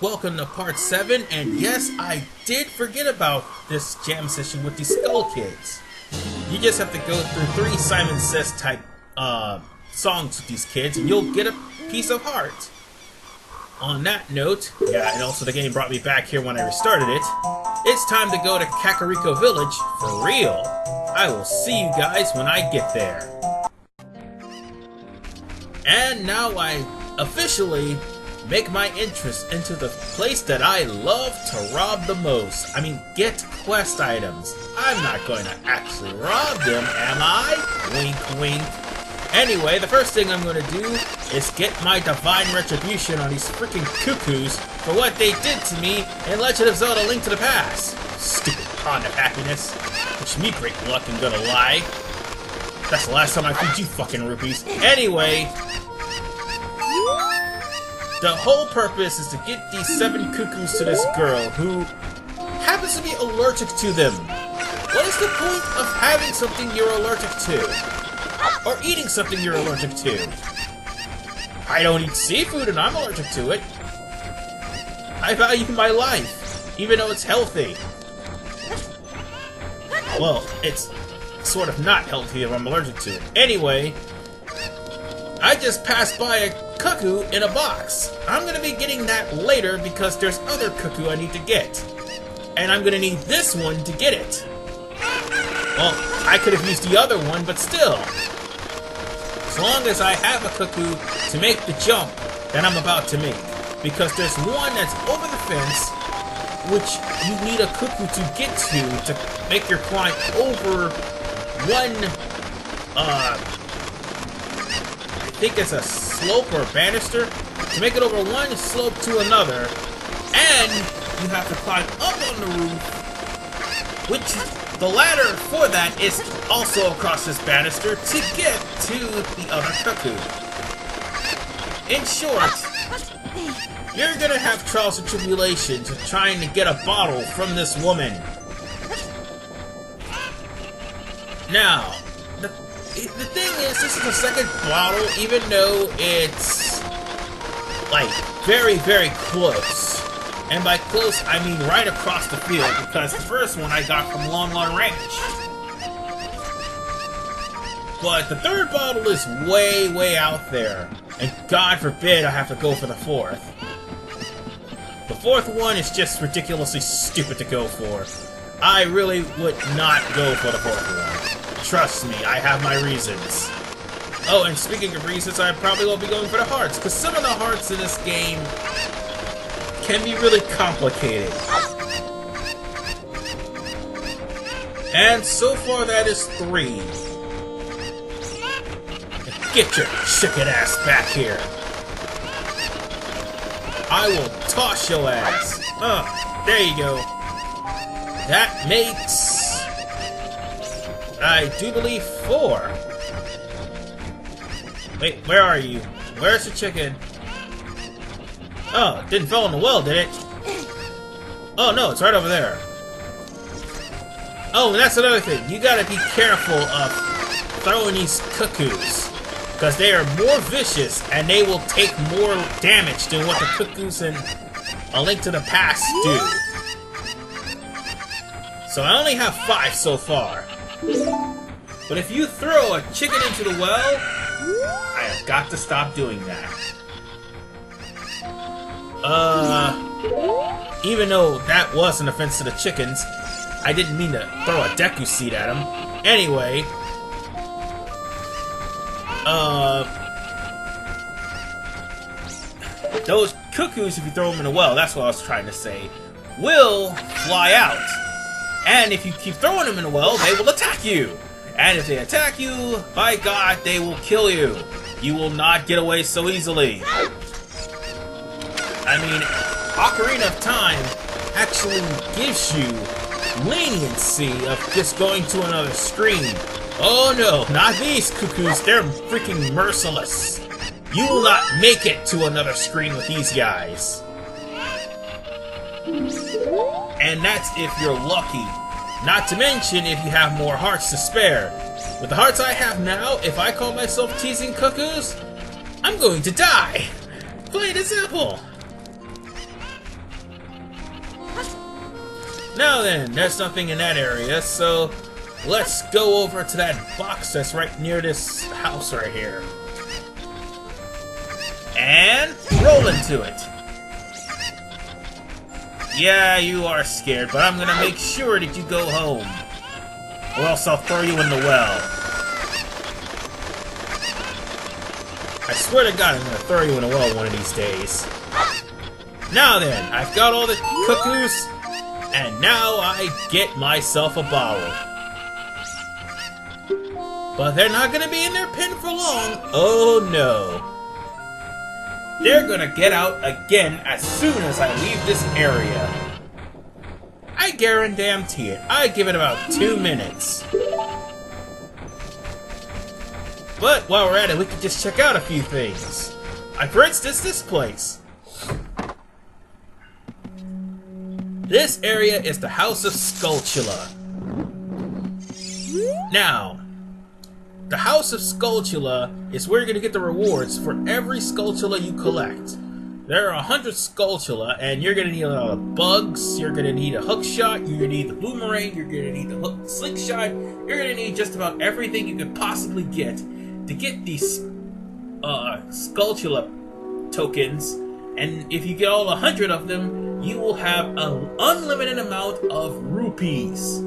Welcome to part 7, and yes, I did forget about this jam session with these Skull Kids. You just have to go through 3 Simon Says type songs with these kids, and you'll get a piece of heart. On that note, yeah, and also the game brought me back here when I restarted it, it's time to go to Kakariko Village for real. I will see you guys when I get there. And now I officially make my entrance into the place that I love to rob the most. I mean, get quest items. I'm not going to actually rob them, am I? Wink, wink. Anyway, the first thing I'm going to do is get my divine retribution on these freaking Cuccos for what they did to me in Legend of Zelda: Link to the Past. Stupid Pond of Happiness. Wish me great luck, I'm gonna lie. That's the last time I feed you fucking rupees. Anyway, the whole purpose is to get these 7 Cuccos to this girl who happens to be allergic to them. What is the point of having something you're allergic to? Or eating something you're allergic to? I don't eat seafood and I'm allergic to it. I value my life, even though it's healthy. Well, it's sort of not healthy if I'm allergic to it. Anyway, I just passed by a Cuccoo in a box. I'm gonna be getting that later because there's other Cuccoo I need to get. And I'm gonna need this one to get it. Well, I could have used the other one, but still. As long as I have a Cuccoo to make the jump that I'm about to make. Because there's one that's over the fence, which you need a Cuccoo to get to make your climb over one, I think it's a slope or a banister, to make it over one slope to another, and you have to climb up on the roof, which the ladder for that is also across this banister to get to the other Cuccoo. In short, you're gonna have trials and tribulations of trying to get a bottle from this woman. Now, the thing is, this is the second bottle, even though it's, like, very, very close. And by close, I mean right across the field, because the first one I got from Long Ranch. But the third bottle is way, way out there. And God forbid I have to go for the fourth. The fourth one is just ridiculously stupid to go for. I really would not go for the fourth one. Trust me, I have my reasons. Oh, and speaking of reasons, I probably won't be going for the hearts, because some of the hearts in this game can be really complicated. And so far that is 3. Get your chicken ass back here. I will toss your ass. There you go. That makes, I do believe, 4. Wait, where are you? Where's the chicken? Oh, it didn't fall in the well, did it? Oh no, it's right over there. Oh, and that's another thing. You gotta be careful of throwing these Cuccos, because they are more vicious and they will take more damage than what the Cuccos in A Link to the Past do. So I only have 5 so far. But if you throw a chicken into the well, I have got to stop doing that. Even though that was an offense to the chickens, I didn't mean to throw a Deku seed at them. Anyway, those Cuccos, if you throw them in a well, that's what I was trying to say, will fly out. And if you keep throwing them in a well, they will attack you. And if they attack you, by God, they will kill you. You will not get away so easily. I mean, Ocarina of Time actually gives you leniency of just going to another screen. Oh no, not these Cuccos, they're freaking merciless. You will not make it to another screen with these guys. And that's if you're lucky. Not to mention if you have more hearts to spare. With the hearts I have now, if I call myself teasing Cuccos, I'm going to die. Plain and simple. Now then, there's nothing in that area, so let's go over to that box that's right near this house right here. And roll into it. Yeah, you are scared, but I'm gonna make sure that you go home. Or else I'll throw you in the well. I swear to God, I'm gonna throw you in a well one of these days. Now then, I've got all the cuckoos, and now I get myself a bottle. But they're not gonna be in their pen for long. Oh no. They're gonna get out again as soon as I leave this area. I guarantee it. I give it about 2 minutes. But while we're at it, we can just check out a few things. Like, for instance, this place. This area is the House of Skulltula. Now, the House of Skulltula is where you're going to get the rewards for every Skulltula you collect. There are 100 Skulltula, and you're going to need a lot of bugs, you're going to need a hook shot, you're going to need the boomerang, you're going to need the slingshot, you're going to need just about everything you could possibly get to get these Skulltula tokens. And if you get all 100 of them, you will have an unlimited amount of rupees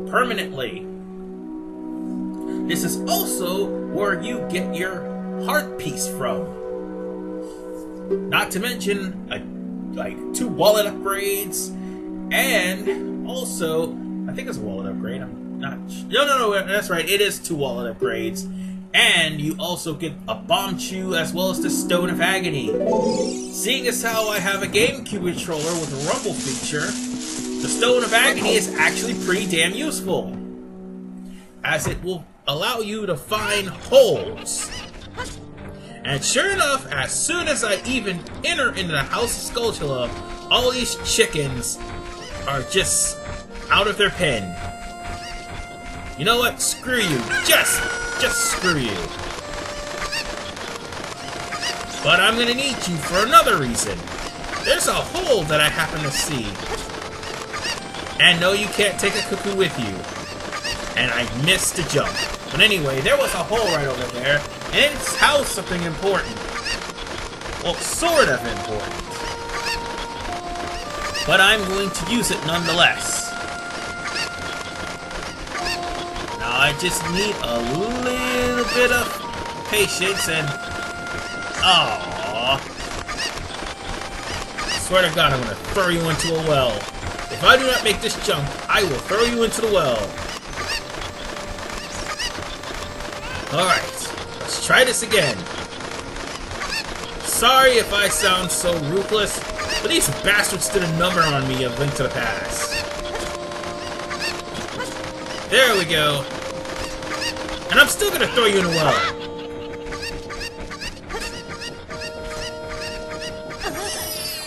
permanently. This is also where you get your heart piece from. Not to mention, like 2 wallet upgrades, and also, I think it's a wallet upgrade. I'm not. No, that's right. It is 2 wallet upgrades, and you also get a bomb chew as well as the Stone of Agony. Seeing as how I have a GameCube controller with a rumble feature, the Stone of Agony is actually pretty damn useful, as it will allow you to find holes. And sure enough, as soon as I even enter into the House of Skulltula, all these chickens are just out of their pen. You know what? Screw you. Just screw you. But I'm gonna need you for another reason. There's a hole that I happen to see. And no, you can't take a cuckoo with you. And I missed the jump. But anyway, there was a hole right over there, and it's housed something important. Well, sort of important. But I'm going to use it nonetheless. Now I just need a little bit of patience and... Aww. I swear to God, I'm going to throw you into a well. If I do not make this jump, I will throw you into the well. Alright, let's try this again. Sorry if I sound so ruthless, but these bastards did a number on me of Link to the Past. There we go. And I'm still gonna throw you in a well.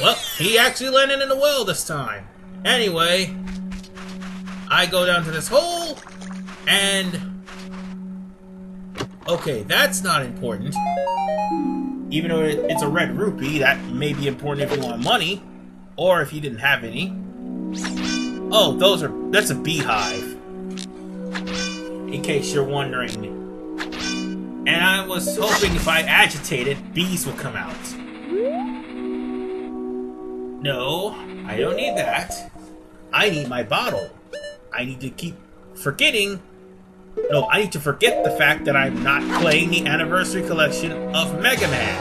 Well, he actually landed in a well this time. Anyway, I go down to this hole, and... Okay, that's not important. Even though it's a red rupee, that may be important if you want money, or if you didn't have any. Oh, that's a beehive. In case you're wondering. And I was hoping if I agitate it, bees would come out. No, I don't need that. I need my bottle. I need to keep forgetting. No, I need to forget the fact that I'm not playing the Anniversary Collection of Mega Man.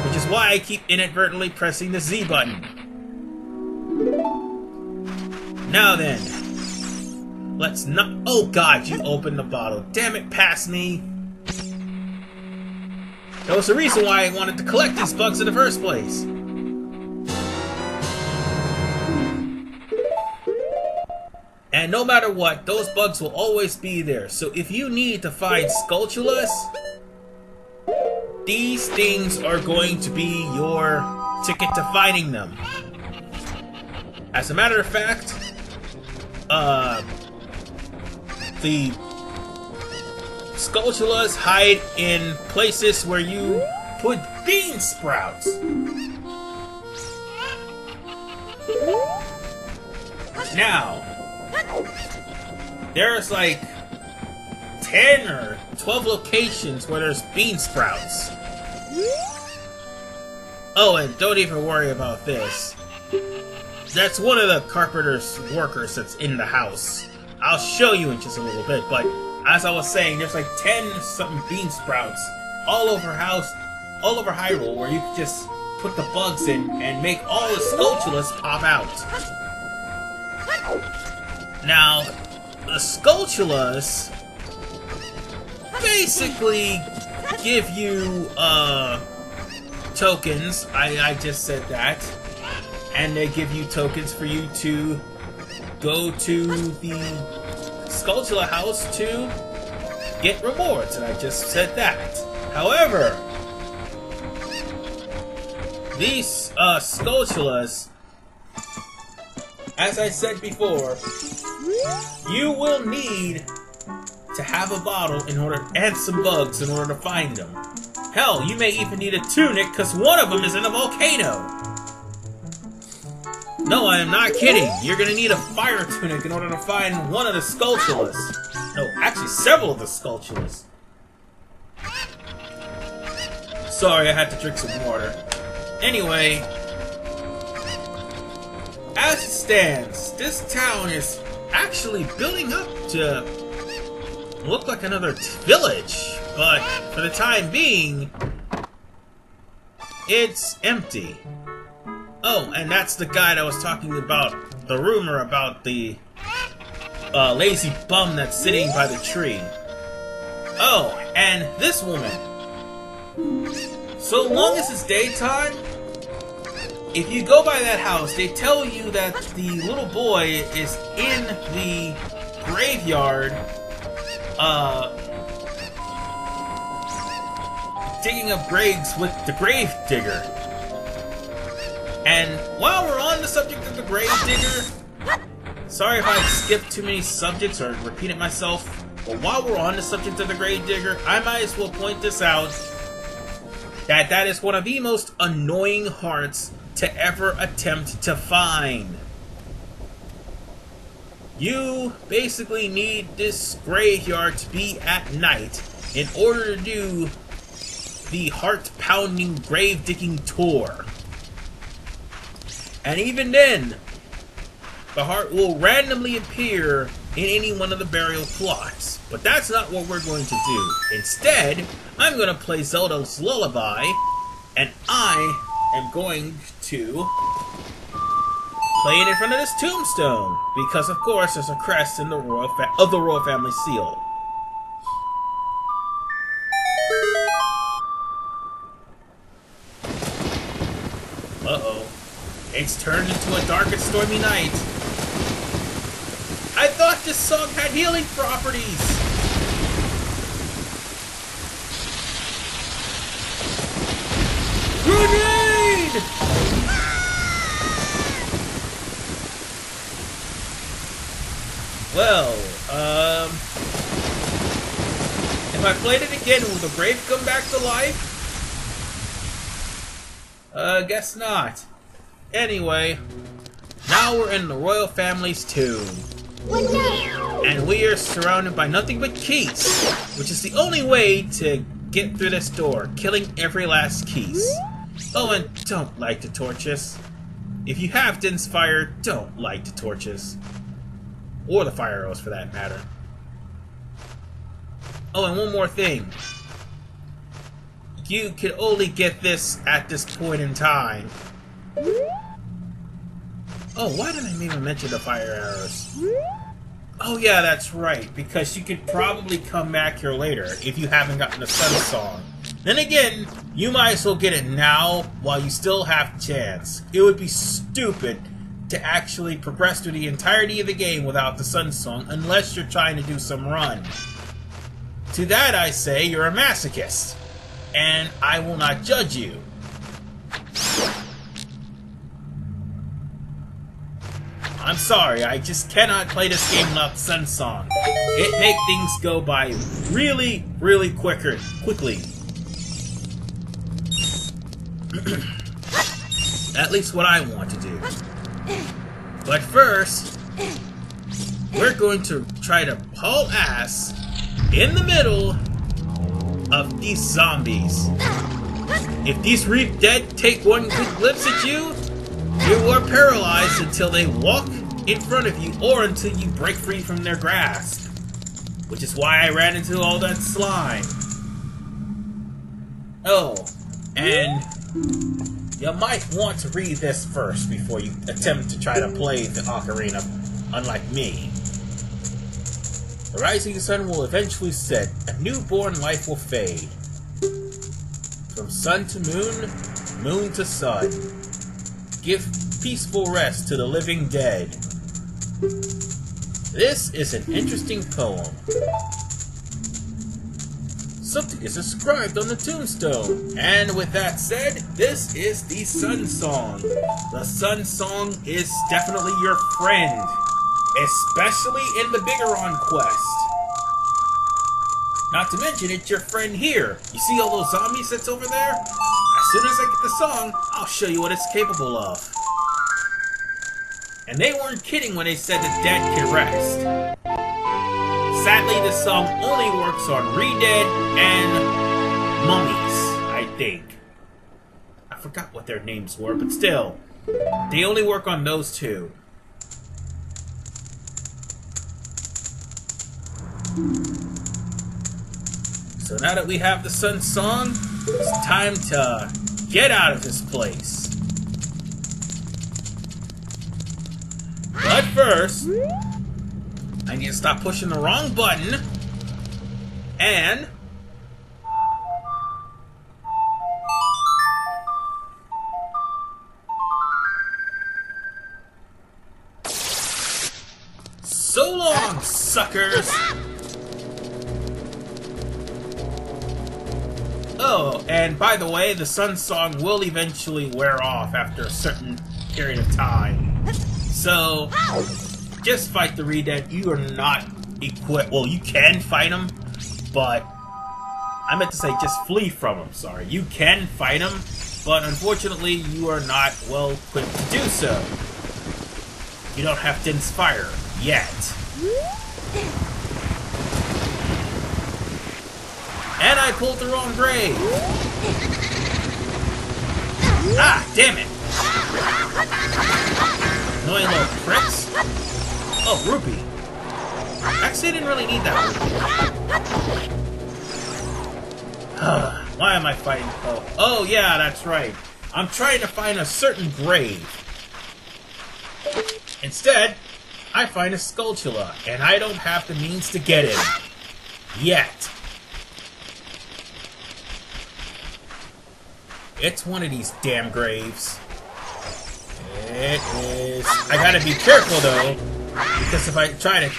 Which is why I keep inadvertently pressing the Z button. Now then. Let's not... Oh God, you opened the bottle. Damn it, pass me. That was the reason why I wanted to collect these bugs in the first place. And no matter what, those bugs will always be there. So if you need to find Skulltulas, these things are going to be your ticket to finding them. As a matter of fact, the Skulltulas hide in places where you put bean sprouts. Now, there's like 10 or 12 locations where there's bean sprouts. Oh, and don't even worry about this. That's one of the carpenter's workers that's in the house. I'll show you in just a little bit, but as I was saying, there's like 10-something bean sprouts all over Hyrule, where you can just put the bugs in and make all the Skulltulas pop out. Now, the Skulltulas basically give you, tokens. I just said that. And they give you tokens for you to go to the Skulltula house to get rewards, and I just said that. However, these Skulltulas, as I said before, you will need to have a bottle in order, and some bugs in order to find them. Hell, you may even need a tunic, because one of them is in a volcano. No, I am not kidding. You're gonna need a fire tunic in order to find one of the Skulltulas. No, actually several of the Skulltulas. Sorry, I had to drink some water. Anyway, as it stands, this town is actually building up to look like another village, but for the time being, it's empty. Oh, and that's the guy that was talking about the rumor about the lazy bum that's sitting by the tree. Oh, and this woman. So long as it's daytime, if you go by that house, they tell you that the little boy is in the graveyard, digging up graves with the grave digger. And while we're on the subject of the grave digger, sorry if I skipped too many subjects or repeated myself, but while we're on the subject of the grave digger, I might as well point this out, that is one of the most annoying hearts to ever attempt to find. You basically need this graveyard to be at night in order to do the heart-pounding grave-digging tour. And even then, the heart will randomly appear in any one of the burial plots. But that's not what we're going to do. Instead, I'm going to play Zelda's Lullaby, and I am going to play it in front of this tombstone, because of course there's a crest in the royal family seal. Uh-oh. It's turned into a dark and stormy night. I thought this song had healing properties! Grenade! Well, if I played it again, will the grave come back to life? Guess not. Anyway, now we're in the royal family's tomb. And we are surrounded by nothing but keys, which is the only way to get through this door, killing every last keys. Oh, and don't light the torches. If you have Din's fire, don't light the torches. Or the fire arrows, for that matter. Oh, and one more thing. You can only get this at this point in time. Oh, why didn't I even mention the fire arrows? Oh yeah, that's right, because you could probably come back here later if you haven't gotten the Sun Song. Then again, you might as well get it now while you still have the chance. It would be stupid to actually progress through the entirety of the game without the Sun Song unless you're trying to do some run. To that I say, you're a masochist, and I will not judge you. I'm sorry, I just cannot play this game without the Sun Song. It makes things go by really, really quickly. At least what I want to do. But first, we're going to try to haul ass in the middle of these zombies. If these Reap Dead take one good glimpse at you, you are paralyzed until they walk in front of you or until you break free from their grasp. Which is why I ran into all that slime. Oh, and you might want to read this first before you attempt to try to play the Ocarina, unlike me. The rising sun will eventually set, a newborn life will fade. From sun to moon, moon to sun. Give peaceful rest to the living dead. This is an interesting poem. Something is inscribed on the tombstone. And with that said, this is the Sun Song. The Sun Song is definitely your friend. Especially in the Bigoron quest. Not to mention, it's your friend here. You see all those zombies that's over there? As soon as I get the song, I'll show you what it's capable of. And they weren't kidding when they said the dead can rest. Sadly, this song only works on Re-Dead and Mummies, I think. I forgot what their names were, but still. They only work on those two. So now that we have the Sun Song, it's time to get out of this place. But first, I need to stop pushing the wrong button, and so long, suckers! Oh, and by the way, the Sun Song will eventually wear off after a certain period of time. So, just fight the Re-Dead. You are not equipped. Well, you can fight them, but I meant to say just flee from them, sorry. You can fight them, but unfortunately, you are not well equipped to do so. You don't have Dense Fire yet. And I pulled the wrong grave. Ah, damn it. Annoying little pricks. Oh, rupee. Actually, I didn't really need that rupee. Why am I fighting? Oh, yeah, that's right. I'm trying to find a certain grave. Instead, I find a Skulltula, and I don't have the means to get it. Yet. It's one of these damn graves. It is. I gotta be careful though, because if I try to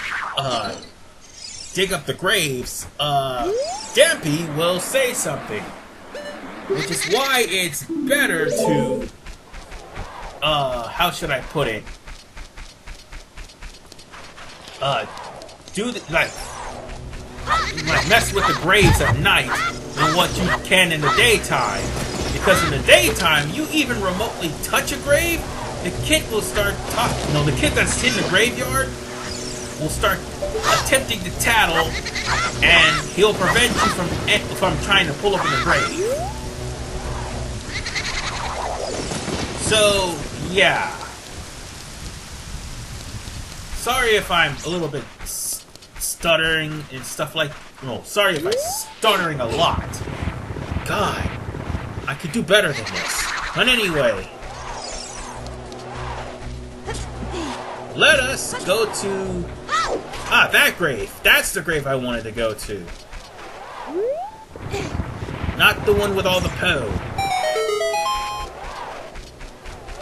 dig up the graves, Dampy will say something, which is why it's better to how should I put it? Do the, like mess with the graves at night than what you can in the daytime. Because in the daytime, you even remotely touch a grave, the kid will start talking. No, the kid that's in the graveyard will start attempting to tattle, and he'll prevent you from trying to pull up in the grave. So, yeah. Sorry if I'm a little bit stuttering and stuff like... No, sorry if I'm stuttering a lot. God. I could do better than this. But anyway, let us go to... Ah, that grave. That's the grave I wanted to go to. Not the one with all the Poe.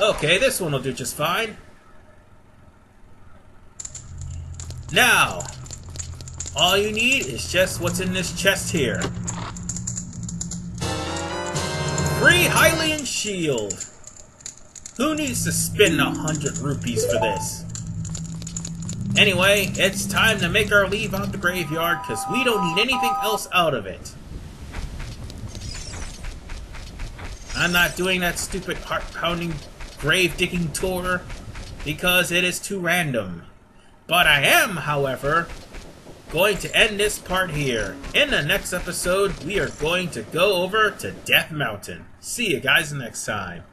Okay, this one will do just fine. Now, all you need is just what's in this chest here. Free Hylian Shield! Who needs to spend 100 rupees for this? Anyway, it's time to make our leave out the graveyard, because we don't need anything else out of it. I'm not doing that stupid heart-pounding grave-digging tour, because it is too random. But I am, however, going to end this part here. In the next episode, we are going to go over to Death Mountain. See you guys next time.